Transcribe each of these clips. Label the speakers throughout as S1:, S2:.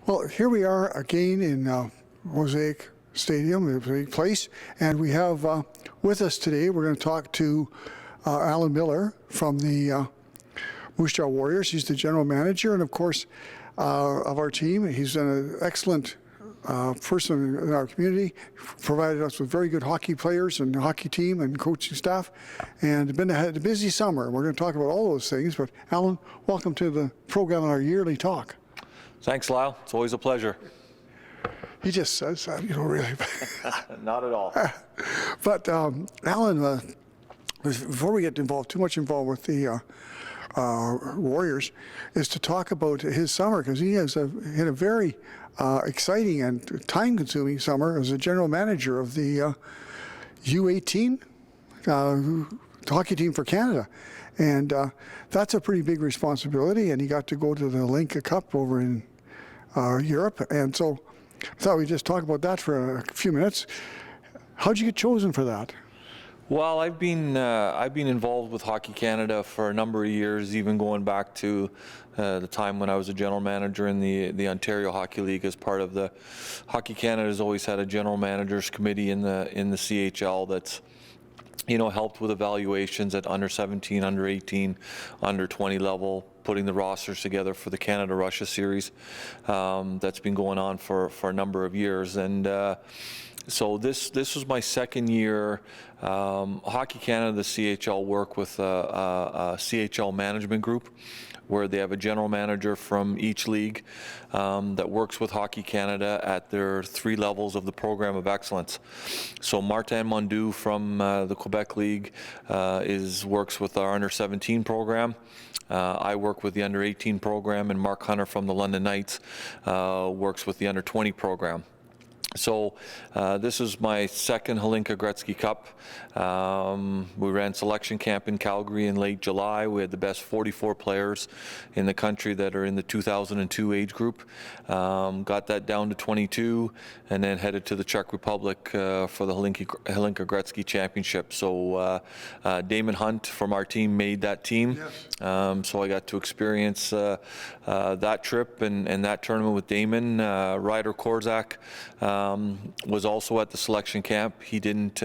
S1: Well, here we are again in Mosaic Stadium, Mosaic Place, and we have with us today, we're going to talk to Alan Millar from the Moose Jaw Warriors. He's the general manager and, of course, of our team. He's an excellent person in our community, provided us with very good hockey players and hockey team and coaching staff, and had a busy summer. We're going to talk about all those things, but Alan, welcome to the program on our yearly talk.
S2: Thanks, Lyle. It's always a pleasure.
S1: He just says that, really.
S2: Not at all.
S1: But Alan, before we get too much involved with the Warriors, is to talk about his summer, because he had a very exciting and time-consuming summer as a general manager of the U18 hockey team for Canada. And that's a pretty big responsibility, and he got to go to the Linka Cup over in Europe. And so I thought we'd just talk about that for a few minutes. How'd you get chosen for that?
S2: Well, I've been involved with Hockey Canada for a number of years, even going back to the time when I was a general manager in the Ontario Hockey League. As part of the Hockey Canada has always had a general managers committee in the CHL that's helped with evaluations at under 17, under 18, under 20 level, putting the rosters together for the Canada-Russia series that's been going on for a number of years. And so this was my second year. Hockey Canada, the CHL, work with a CHL management group where they have a general manager from each league that works with Hockey Canada at their 3 levels of the program of excellence. So Martin Mondu from the Quebec League works with our under 17 program. I work with the under 18 program, and Mark Hunter from the London Knights works with the under 20 program. So this is my second Hlinka Gretzky Cup. We ran selection camp in Calgary in late July. We had the best 44 players in the country that are in the 2002 age group. Got that down to 22, and then headed to the Czech Republic for the Hlinka Gretzky Championship. So Damon Hunt from our team made that team. Yes. So I got to experience that trip and that tournament with Damon. Ryder Korzak was also at the selection camp. He didn't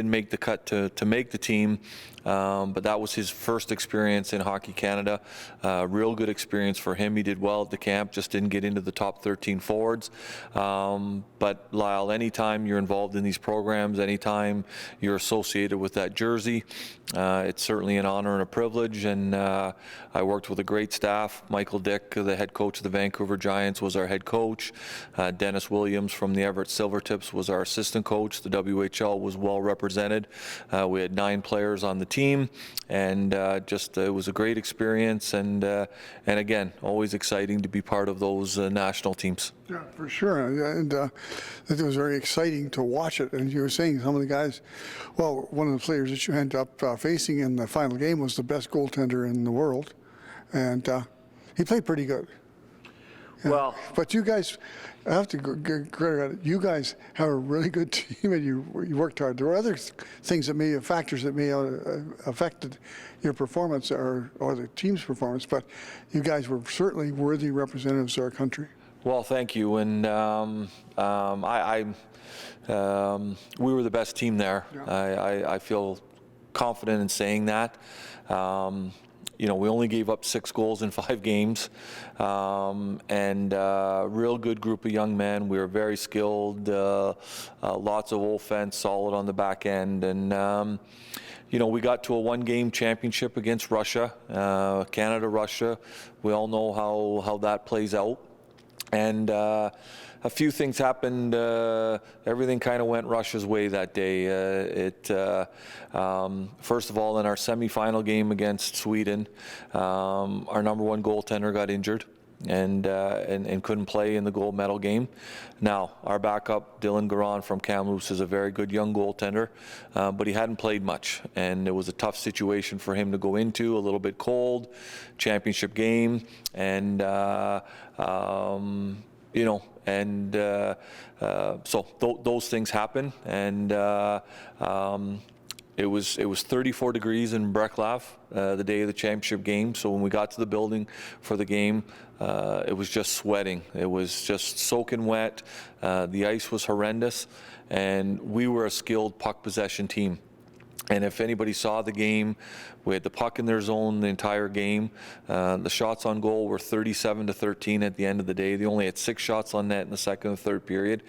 S2: make the cut to make the team, but that was his first experience in Hockey Canada. Real good experience for him. He did well at the camp, just didn't get into the top 13 forwards. But Lyle, anytime you're involved in these programs, anytime you're associated with that jersey, it's certainly an honor and a privilege. And I worked with a great staff. Michael Dick, the head coach of the Vancouver Giants, was our head coach. Dennis Williams from the Everett Silvertips was our assistant coach. The WHL was well represented. We had 9 players on the team, and it was a great experience. And again, always exciting to be part of those national teams.
S1: Yeah, for sure. And it was very exciting to watch it. And you were saying some of the guys, well, one of the players that you ended up facing in the final game was the best goaltender in the world. And he played pretty good. Yeah. Well, but you guys, I have to give credit. You guys have a really good team, and you worked hard. There were other things that factors that may have affected your performance or the team's performance, but you guys were certainly worthy representatives of our country. Well,
S2: thank you. And we were the best team there. Yeah. I feel confident in saying that. We only gave up 6 goals in 5 games, and real good group of young men. We were very skilled, lots of offense, solid on the back end, and we got to a 1-game championship against Russia, Canada-Russia. We all know how that plays out. And a few things happened. Everything kind of went Russia's way that day. First of all, in our semifinal game against Sweden, our number 1 goaltender got injured and couldn't play in the gold medal game. Now, our backup, Dylan Garan from Kamloops, is a very good young goaltender, but he hadn't played much, and it was a tough situation for him to go into, a little bit cold, championship game, and so those things happen, and It was 34 degrees in Breclav the day of the championship game. So when we got to the building for the game, it was just sweating. It was just soaking wet. The ice was horrendous, and we were a skilled puck possession team. And if anybody saw the game, we had the puck in their zone the entire game. The shots on goal were 37-13 at the end of the day. They only had 6 shots on net in the second and third period.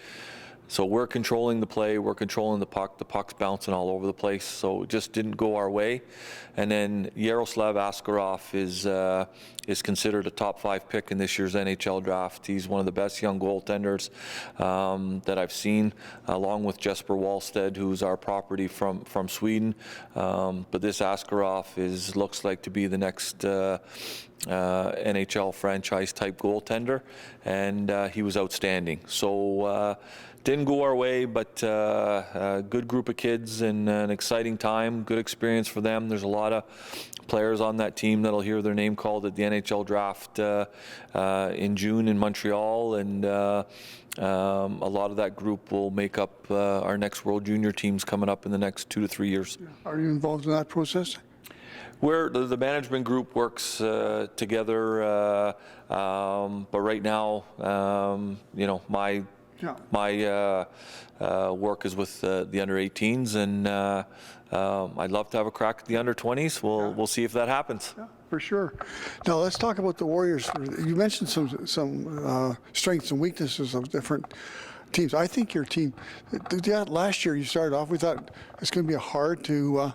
S2: So we're controlling the play, we're controlling the puck's bouncing all over the place, so it just didn't go our way. And then Yaroslav Askarov is considered a top 5 pick in this year's NHL draft. He's one of the best young goaltenders that I've seen, along with Jesper Wallstedt, who's our property from Sweden. But this Askarov looks like to be the next NHL franchise type goaltender, and he was outstanding. So didn't go our way, but a good group of kids and an exciting time, good experience for them. There's a lot of players on that team that'll hear their name called at the NHL draft in June in Montreal, and a lot of that group will make up our next World Junior teams coming up in the next 2 to 3 years.
S1: Are you involved in that process?
S2: Where the management group works together, but right now, my work is with the under 18s, and I'd love to have a crack at the under 20s. We'll see if that happens.
S1: Yeah, for sure. Now let's talk about the Warriors. You mentioned some strengths and weaknesses of different teams. I think your team, last year you started off, we thought it's going to be hard to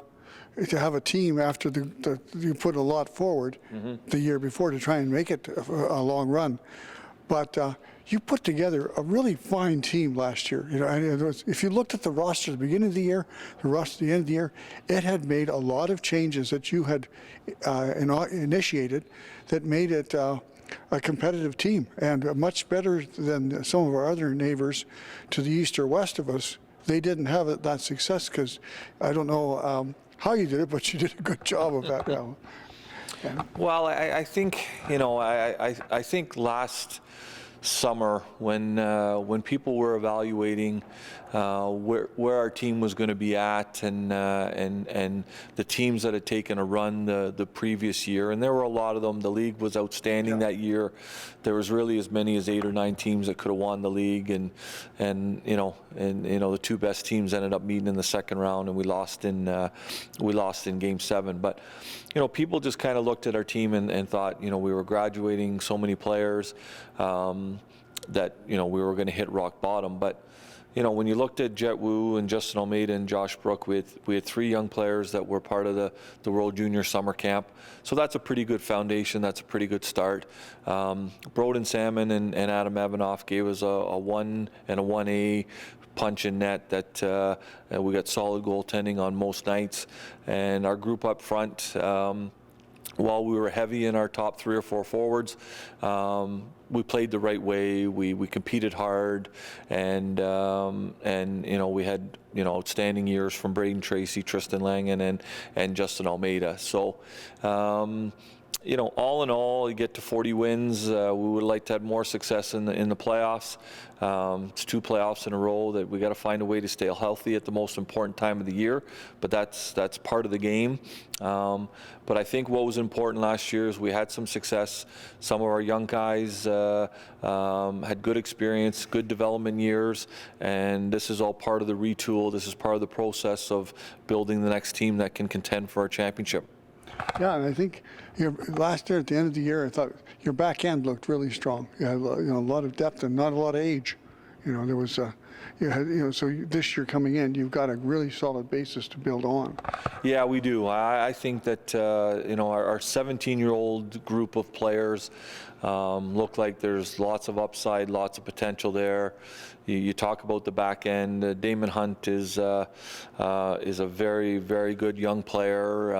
S1: have a team after you put a lot forward the year before to try and make it a long run. But you put together a really fine team last year. And if you looked at the roster at the beginning of the year, the roster at the end of the year, it had made a lot of changes that you had initiated that made it a competitive team, and much better than some of our other neighbors to the east or west of us. They didn't have that success because I don't know how you did it, but you did a good job of that. Yeah.
S2: Well, I think I think last summer when people were evaluating where our team was going to be at, and the teams that had taken a run the previous year, and there were a lot of them. The league was outstanding that year. There was really as many as 8 or 9 teams that could have won the league, and the 2 best teams ended up meeting in the second round, and we lost in Game 7. But people just kind of looked at our team and thought, we were graduating so many players that we were going to hit rock bottom. But when you looked at Jet Wu and Justin Almeida and Josh Brook, we had 3 young players that were part of the World Junior Summer Camp. So that's a pretty good foundation. That's a pretty good start. Broden Salmon and Adam Evanoff gave us a 1 and a 1A punch in net that we got solid goaltending on most nights. And our group up front, while we were heavy in our top 3 or 4 forwards, we played the right way. We competed hard, and we had outstanding years from Braden Tracy, Tristan Langen, and Justin Almeida. So. All in all, you get to 40 wins. We would like to have more success in the playoffs. It's 2 playoffs in a row that we got to find a way to stay healthy at the most important time of the year. But that's part of the game. But I think what was important last year is we had some success. Some of our young guys had good experience, good development years, and this is all part of the retool. This is part of the process of building the next team that can contend for our championship.
S1: Yeah, and I think last year at the end of the year, I thought your back end looked really strong. You had a lot of depth and not a lot of age. There was so this year coming in, you've got a really solid basis to build on.
S2: Yeah, we do. I think that our 17-year-old group of players look like there's lots of upside, lots of potential there. You talk about the back end. Damon Hunt is a very, very good young player.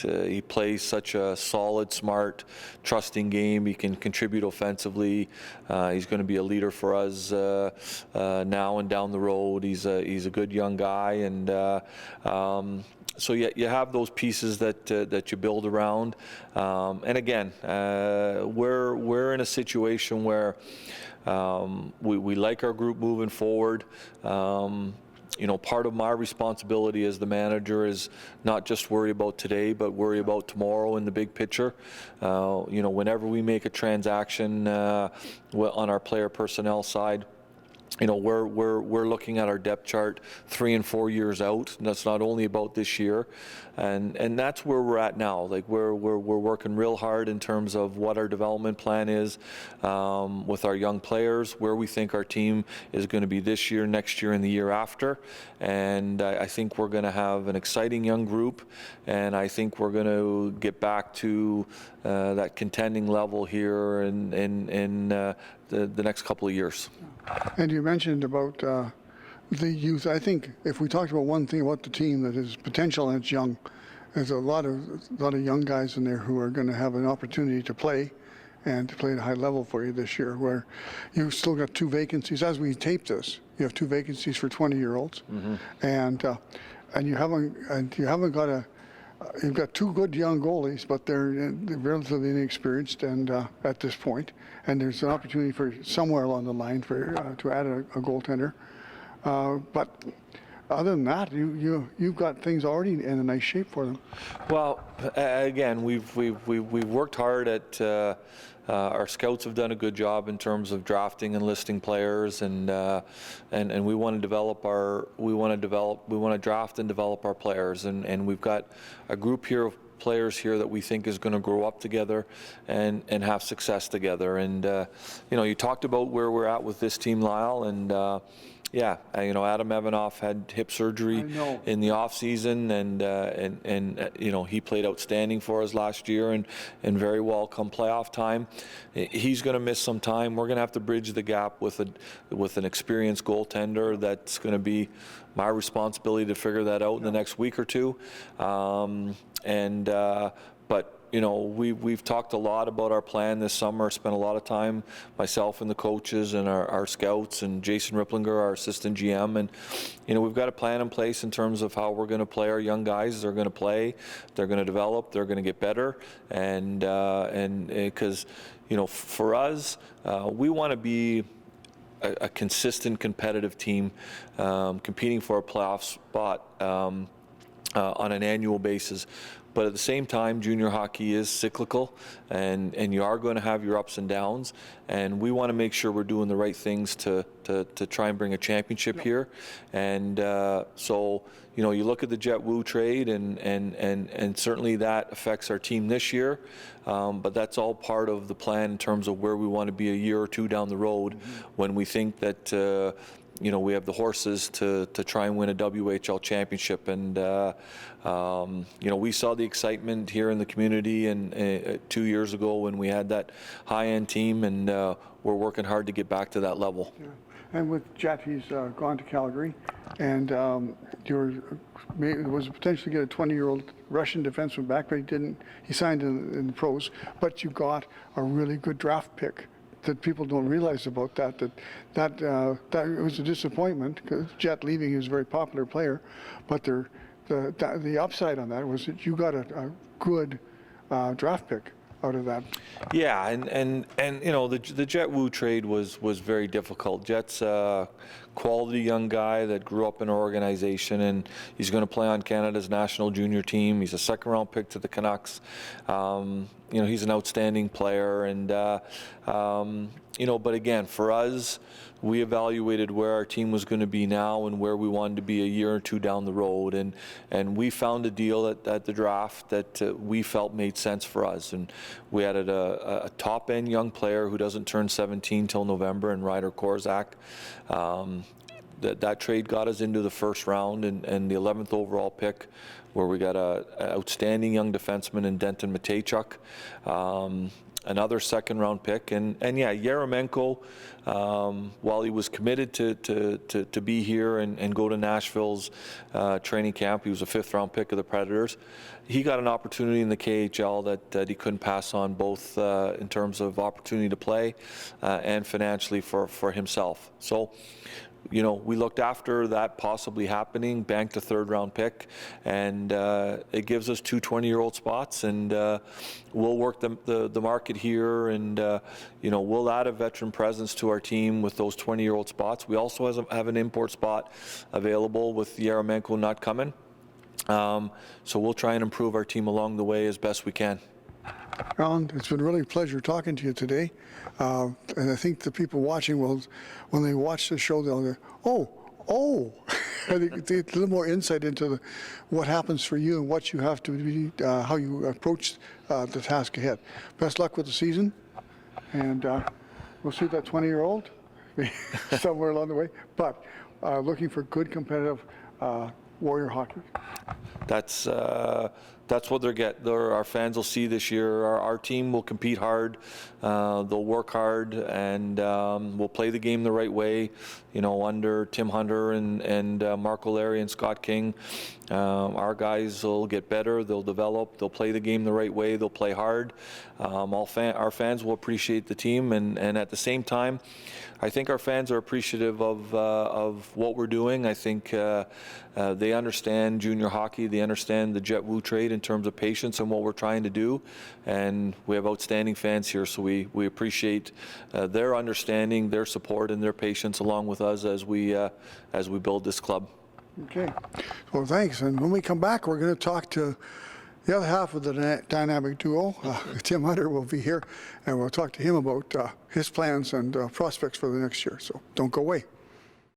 S2: He plays such a solid, smart, trusting game. He can contribute offensively. He's going to be a leader for us now and down the road. He's a good young guy, and So you have those pieces that you build around, and again, we're in a situation where we like our group moving forward. Part of my responsibility as the manager is not just worry about today, but worry about tomorrow in the big picture. Whenever we make a transaction on our player personnel side, we're looking at our depth chart 3 and 4 years out. And that's not only about this year, and that's where we're at now. Like we're working real hard in terms of what our development plan is with our young players, where we think our team is going to be this year, next year, and the year after. And I think we're going to have an exciting young group, and I think we're going to get back to that contending level here in the next couple of years.
S1: And you mentioned about the youth. I think if we talked about one thing about the team that is potential and it's young, there's a lot of young guys in there who are going to have an opportunity to play and to play at a high level for you this year, where you've still got 2 vacancies. As we tape this, you have 2 vacancies for 20-year-olds, and you haven't got you've got 2 good young goalies, but they're relatively inexperienced and at this point, and there's an opportunity for somewhere along the line to add a goaltender. But other than that, you've got things already in a nice shape for them.
S2: Well, again, we've worked hard at. Our scouts have done a good job in terms of drafting and listing players, and we want to draft and develop our players, and we've got a group here of players here that we think is going to grow up together and have success together. And you talked about where we're at with this team, Lyle, and Adam Evanoff had hip surgery in the off season, and he played outstanding for us last year, and very well come playoff time. He's going to miss some time. We're going to have to bridge the gap with an experienced goaltender. That's going to be my responsibility to figure that out in the next week or two. But we've talked a lot about our plan this summer, spent a lot of time, myself and the coaches and our scouts and Jason Ripplinger, our assistant GM, and we've got a plan in place in terms of how we're going to play our young guys. They're going to play, they're going to develop, they're going to get better, and because for us, we want to be a consistent competitive team, competing for a playoff spot on an annual basis. But at the same time, junior hockey is cyclical, and you are going to have your ups and downs, and we want to make sure we're doing the right things to try and bring a championship here. And so you look at the Jet Wu trade, and certainly that affects our team this year, but that's all part of the plan in terms of where we want to be a year or two down the road, when we think that we have the horses to try and win a WHL championship. And we saw the excitement here in the community and 2 years ago when we had that high-end team, and we're working hard to get back to that level.
S1: Yeah. And with Jet, he's gone to Calgary, and was potentially get a 20-year-old Russian defenseman back, but he didn't. He signed in the pros. But you got a really good draft pick that people don't realize about that it was a disappointment, because Jet leaving, he was a very popular player, but the upside on that was that you got a good draft pick out of that.
S2: Yeah, and the Jet Wu trade was very difficult. Jet's a quality young guy that grew up in our organization, and he's going to play on Canada's national junior team. He's a second-round pick to the Canucks. He's an outstanding player, and but again, for us, we evaluated where our team was going to be now and where we wanted to be a year or two down the road, and we found a deal at the draft that we felt made sense for us. And we added a top-end young player who doesn't turn 17 till November, and Ryder Korzak. That trade got us into the first round and the 11th overall pick, where we got an outstanding young defenseman in Denton Matejchuk. Another second-round pick, and Yaremenko, while he was committed to be here and go to Nashville's training camp, he was a fifth-round pick of the Predators. He got an opportunity in the KHL that he couldn't pass on, both in terms of opportunity to play and financially for himself. So you know, we looked after that possibly happening, banked a third-round pick, and it gives us two 20-year-old spots, and we'll work the market here, and you know, we'll add a veteran presence to our team with those 20-year-old spots. We also have an import spot available with Yarmolenko not coming, so we'll try and improve our team along the way as best we can.
S1: Alan, it's been really a pleasure talking to you today. And I think the people watching will, when they watch the show, they'll go, oh. I think they get a little more insight into what happens for you and what you have to be, how you approach the task ahead. Best luck with the season. And we'll see that 20-year-old somewhere along the way. But looking for good competitive Warrior hockey.
S2: That's what our fans will see this year. Our team will compete hard, they'll work hard, and we'll play the game the right way. You know, under Tim Hunter and Mark O'Leary and Scott King, our guys will get better, they'll develop, they'll play the game the right way, they'll play hard. Our fans will appreciate the team, and at the same time, I think our fans are appreciative of what we're doing. I think they understand junior hockey, they understand the Jet Wu trade in terms of patience and what we're trying to do, and we have outstanding fans here, so we appreciate their understanding, their support, and their patience along with us as we build this club.
S1: Okay, well, thanks. And when we come back, we're going to talk to the other half of the dynamic duo. Tim Hunter will be here, and we'll talk to him about his plans and prospects for the next year. So don't go away.